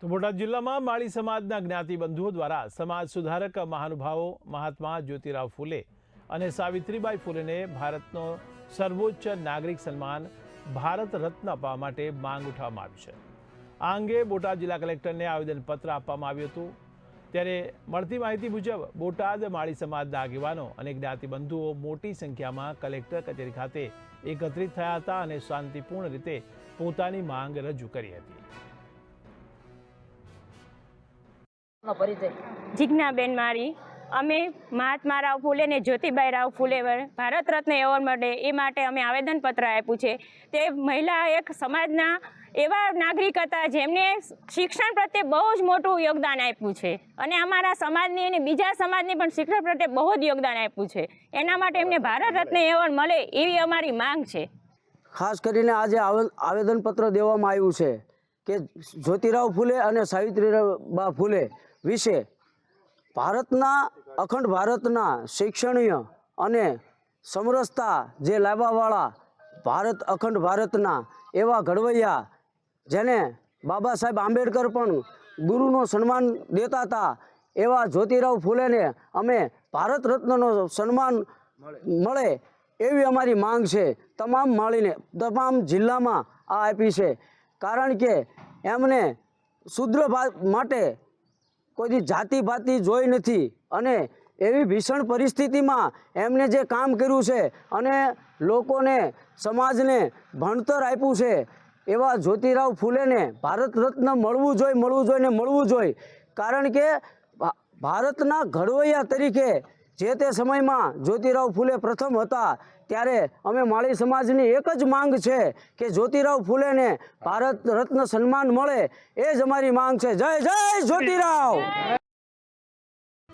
તો બોટાદ જિલ્લામાં માળી સમાજના જ્ઞાતિબંધુઓ દ્વારા સમાજ સુધારક મહાનુભાવો મહાત્મા જ્યોતિરાવ ફૂલે અને સાવિત્રીબાઈ ફૂલેને ભારતનો સર્વોચ્ચ નાગરિક સન્માન ભારત રત્ન આપવા માટે માંગ ઉઠાવવામાં આવી છે। આ અંગે બોટાદ જિલ્લા કલેક્ટરને આવેદનપત્ર આપવામાં આવ્યું હતું। ત્યારે મળતી માહિતી મુજબ બોટાદ માળી સમાજના આગેવાનો અને જ્ઞાતિબંધુઓ મોટી સંખ્યામાં કલેક્ટર કચેરી ખાતે એકત્રિત થયા હતા અને શાંતિપૂર્ણ રીતે પોતાની માંગ રજૂ કરી હતી। જીજ્ઞાબેન મારી અમે મહાત્મા રાવ ફૂલે ને જ્યોતિબાઈ રાવ ફૂલે ભારત રત્ન એવોર્ડ મળે એ માટે અમે આવેદનપત્ર આપ્યું છે। તે મહિલા એક સમાજના એવા નાગરિક હતા જેમને શિક્ષણ પ્રત્યે બહુ જ મોટું યોગદાન આપ્યું છે અને અમારા સમાજની અને બીજા સમાજની પણ શિક્ષણ પ્રત્યે બહુ જ યોગદાન આપ્યું છે। એના માટે એમને ભારત રત્ન એવોર્ડ મળે એવી અમારી માંગ છે। ખાસ કરીને આજે આવેદનપત્ર દેવામાં આવ્યું છે કે જ્યોતિરાવ ફૂલે અને સાવિત્રીબા ફૂલે વિશે ભારતના અખંડ ભારતના શૈક્ષણિક અને સમરસતા જે લાવવાવાળા ભારત અખંડ ભારતના એવા ઘડવૈયા જેને બાબા સાહેબ આંબેડકર પણ ગુરુનો સન્માન દેતા હતા એવા જ્યોતિરાવ ફૂલેને અમે ભારત રત્નનો સન્માન મળે એવી અમારી માંગ છે। તમામ માળીને તમામ જિલ્લામાં આ આપી છે કારણ કે એમને શુદ્ર માટે કોઈ જાતિ ભાતિ જોઈ નથી અને એવી ભીષણ પરિસ્થિતિમાં એમને જે કામ કર્યું છે અને લોકોને સમાજને ભણતર આપ્યું છે એવા જ્યોતિરાવ ફૂલેને ભારત રત્ન મળવું જોઈએ કારણ કે ભારતના ઘડવૈયા તરીકે જે તે સમયમાં જ્યોતિરાવ ફૂલે પ્રથમ હતા ત્યારે અમે માળી સમાજની એક જ માંગ છે કે જ્યોતિરાવ ફૂલેને ભારત રત્ન સન્માન મળે એ જ અમારી માંગ છે। જય જય જ્યોતિરાવ।